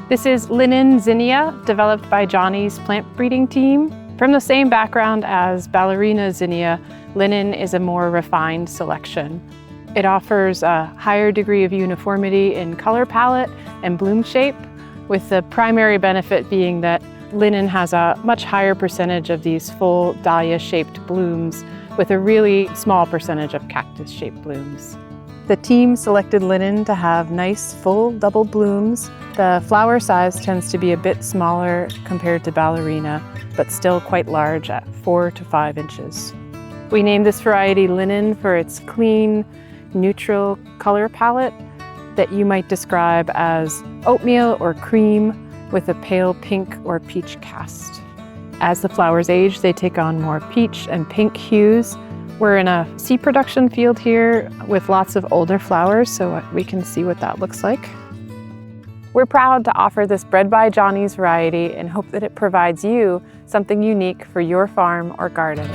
This is linen Zinnia, developed by Johnny's plant breeding team. From the same background as Ballerina Zinnia, linen is a more refined selection. It offers a higher degree of uniformity in color palette and bloom shape, with the primary benefit being that linen has a much higher percentage of these full dahlia-shaped blooms with a really small percentage of cactus-shaped blooms. The team selected linen to have nice full double blooms. The flower size tends to be a bit smaller compared to Ballerina, but still quite large at 4 to 5 inches. We named this variety linen for its clean, neutral color palette that you might describe as oatmeal or cream with a pale pink or peach cast. As the flowers age, they take on more peach and pink hues. We're in a seed production field here with lots of older flowers, so we can see what that looks like. We're proud to offer this Bred by Johnny's variety and hope that it provides you something unique for your farm or garden.